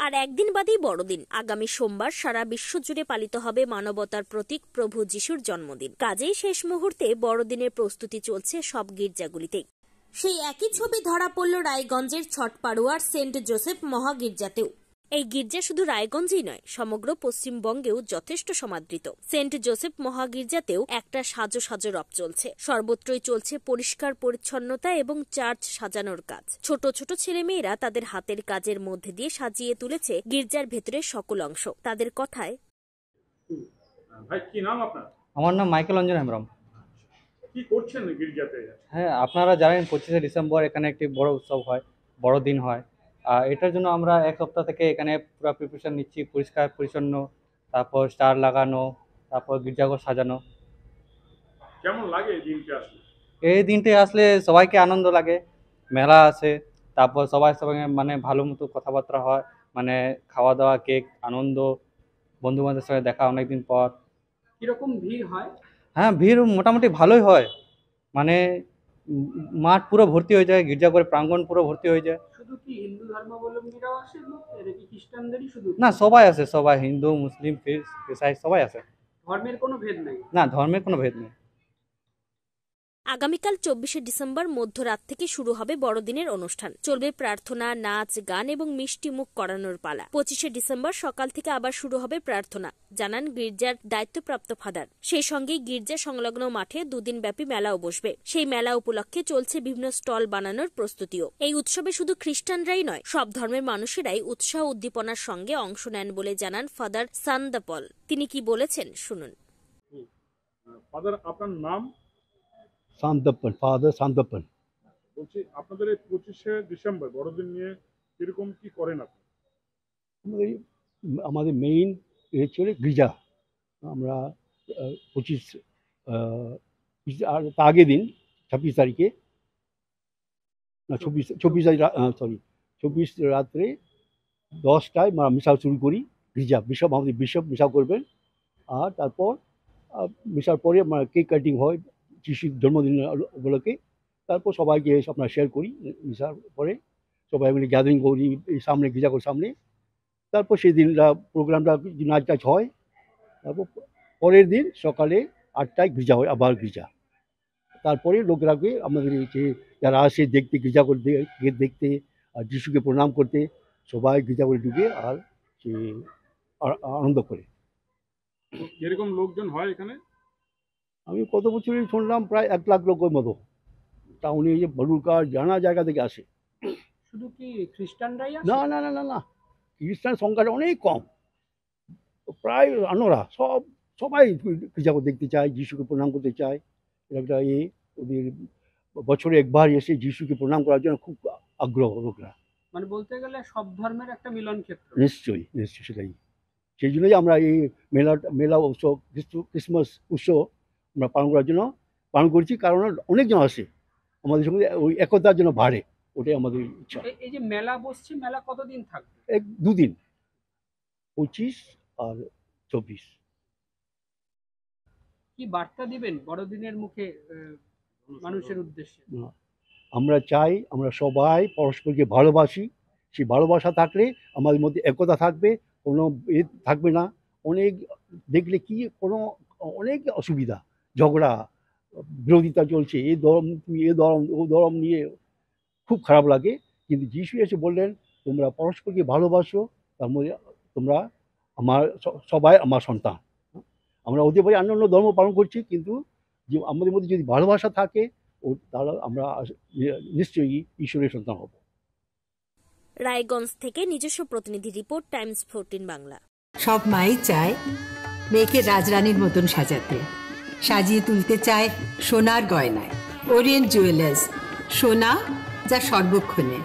আর একদিন বাদেই বড়দিন। আগামী সোমবার সারা বিশ্ব জুড়ে পালিত হবে মানবতার প্রতীক প্রভু যিশুর জন্মদিন। কাজেই শেষ মুহূর্তে বড়দিনের প্রস্তুতি চলছে সব গির্জাগুলিতেই। সেই একই ছবি ধরা পড়ল রায়গঞ্জের ছটপাড়ুয়ার সেন্ট জোসেফ মহাগির্জাতেও। এই গির্জা শুধু রায়গঞ্জেই নয়, সমগ্র পশ্চিমবঙ্গেও যথেষ্ট সমাদৃত। সেন্ট জোসেফ মহাগির্জাতেও একটা সাজো সাজো রব চলছে। সর্বত্রই চলছে পরিষ্কার পরিচ্ছন্নতা এবং চার্চ সাজানোর কাজ। ছোট ছোট ছেলেমেয়েরা তাদের হাতের কাজের মধ্যে দিয়ে সাজিয়ে তুলেছে গির্জার ভেতরের সকল অংশ। তাদের কথায়, ভাই কি নাম আপনার? আমার নাম মাইকেল অঞ্জন হেমব্রম। কি করছেন গির্জাতে? হ্যাঁ, আপনারা জানেন 25শে ডিসেম্বর এখানে একটি বড় উৎসব হয়, বড়দিন হয়। এটার জন্য আমরা এক সপ্তাহ থেকে এখানে পুরো প্রিপারেশন নিচ্ছি, পরিষ্কার পরিচ্ছন্ন, তারপর স্টার লাগানো, তারপর গির্জাঘর সাজানো। কেমন লাগে এই দিনটা আসলে? এই দিনটি আসলে সবাইকে আনন্দ লাগে, মেলা আছে, তারপর সবার সঙ্গে মানে ভালো মতো কথাবার্তা হয়, মানে খাওয়া দাওয়া, কেক, আনন্দ, বন্ধু বান্ধবের সঙ্গে দেখা অনেকদিন পর। কিরকম ভিড় হয়? হ্যাঁ, ভিড় মোটামুটি ভালোই হয়, মানে মাঠ পুরো ভর্তি হয়ে যায়, গির্জাঘরের প্রাঙ্গণ পুরো ভর্তি হয়ে যায়। শুধু কি হিন্দু ধর্মাবলম্বীরাও আসে নাকি খ্রিস্টানদেরই শুধু? না, সবাই আসে, সবাই, হিন্দু, মুসলিম, খ্রিস্টান সবাই আসে। ধর্মের কোনো ভেদ নেই? না, ধর্মের কোনো ভেদ নেই। আগামীকাল 24শে ডিসেম্বর মধ্যরাত থেকে শুরু হবে বড়দিনের অনুষ্ঠান। চলবে প্রার্থনা, নাচ, গান এবং মিষ্টি মুখ করানোর পালা। 25শে ডিসেম্বর সকাল থেকে আবার শুরু হবে প্রার্থনা, জানান গির্জার দায়িত্বপ্রাপ্ত ফাদার। সেই সঙ্গেই গির্জা সংলগ্ন মাঠে দুদিন ব্যাপী মেলাও বসবে। সেই মেলা উপলক্ষে চলছে বিভিন্ন স্টল বানানোর প্রস্তুতিও। এই উৎসবে শুধু খ্রিস্টানরাই নয়, সব ধর্মের মানুষেরাই উৎসাহ উদ্দীপনার সঙ্গে অংশ নেন বলে জানান ফাদার সান্দাপল। তিনি কি বলেছেন শুনুন। ফাদার, আপনার নাম? সান্দাপ্পন, ফাদার সান্দাপ্পন। বলছি, আপনাদের এই 25শে ডিসেম্বর বড়দিন নিয়ে কিরকম কি করেন আপনি? আমাদের মেইন হচ্ছে গির্জা। আমরা 25 আর আগের দিন 26 তারিখে, না 24 তারিখ, সরি 24 রাত্রে 10টায় আমরা মিশা শুরু করি। গির্জা বিশপ, আমাদের বিশপ মিশা করবেন, আর তারপর মিশার পরে আমরা কেক কাটিং হয় যিশুর জন্মদিন উপলক্ষে। তারপর সবাইকে আপনার শেয়ার করি, মিশার পরে সবাই মিলে গ্যাদারিং করি এই সামনে, গির্জাঘর সামনে। তারপর সেই দিনটা প্রোগ্রামটা নাচ টাচ হয়। তারপর পরের দিন সকালে 8টায় গির্জা হয়, আবার গির্জা। তারপরে লোকেরাকে আমাদের যারা আসে দেখতে, গির্জাঘর দেখতে আর যিশুকে প্রণাম করতে, সবাই গির্জাঘরে ঢুকে আর সে আনন্দ করে। এরকম লোকজন হয় এখানে? আমি কত বছরই শুনলাম প্রায় 1 লাখ লোকের মতো। টাউনে যে বলুরকার জানা জায়গা থেকে আসে। শুধু কি খ্রিস্টানরাই আসে? না না না না না, খ্রিস্টান সংখ্যাটা অনেক কম, প্রায় অন্যরা সবাই গির্জাঘর দেখতে চায়, যিশুকে প্রণাম করতে চায়। একটা ওদের বছরে একবার এসে যিশুকে প্রণাম করার জন্য খুব আগ্রহ লোকরা। মানে বলতে গেলে সব ধর্মের একটা মিলন ক্ষেত্র। নিশ্চয়ই নিশ্চয়ই, সেটাই। সেই জন্যই আমরা এই মেলা উৎসব, ক্রিসমাস উৎসব আমরা পালন করছি, কারণ অনেকজন আসে, আমাদের সঙ্গে ওই একতার জন্য বাড়ে, ওটাই আমাদের ইচ্ছা। এই যে মেলা বসছে, মেলা কতদিন থাকবে? 2 দিন, 25 আর 24। কি বার্তা দিবেন বড়দিনের মুখে মানুষের উদ্দেশ্যে? আমরা চাই আমরা সবাই পরস্পরকে ভালোবাসি। সেই ভালোবাসা থাকলে আমাদের মধ্যে একতা থাকবে, কোনো থাকবে না। অনেক দেখলে কি অনেক অসুবিধা, ঝগড়া, বিরোধিতা চলছে, এ ধর্ম ও ধর্ম নিয়ে খুব খারাপ লাগে। কিন্তু যিশু এসে বললেন, তোমরা পরস্পরকে ভালোবাসো, তার মধ্যে তোমরা সবাই আমার সন্তান। আমরা ওদের পরে অন্য ধর্ম পালন করছি, কিন্তু যে আমাদের মধ্যে যদি ভালোবাসা থাকে, তাহলে আমরা নিশ্চয়ই ঈশ্বরের সন্তান হব। রায়গঞ্জ থেকে নিজস্ব প্রতিনিধি রিপোর্ট, টাইমস 14 বাংলা। সব মাই চায় মেয়েকে রাজরানীর মতন সাজাতে, সাজিয়ে তুলতে চায় সোনার গয়নায়। ওরিয়েন্ট জুয়েলার্স, সোনা যা সর্বক্ষণের।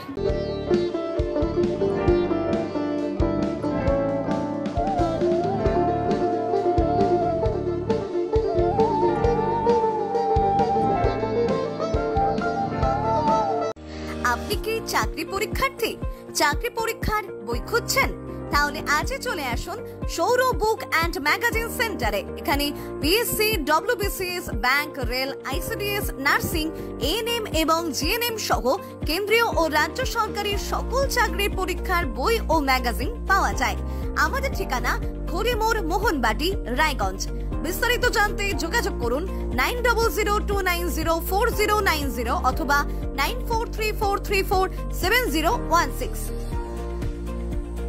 আপনি কি চাকরি পরীক্ষার্থী? চাকরি পরীক্ষার বই খুঁজছেন? তাহলে আজই চলে আসুন সৌর বুক অ্যান্ড ম্যাগাজিন সেন্টারে। এখানে BSc, WBCS, bank, rail, ICDS, nursing, ANM এবং জিএনএম সহ কেন্দ্রীয় ও রাজ্য সরকারি সকল চাকরির পরীক্ষার বই ও ম্যাগাজিন পাওয়া যায়। আমাদের ঠিকানা ঘড়িমোড়, মোহনবাটি, রায়গঞ্জ। বিস্তারিত জানতে যোগাযোগ করুন 9002904090 অথবা 9434347016।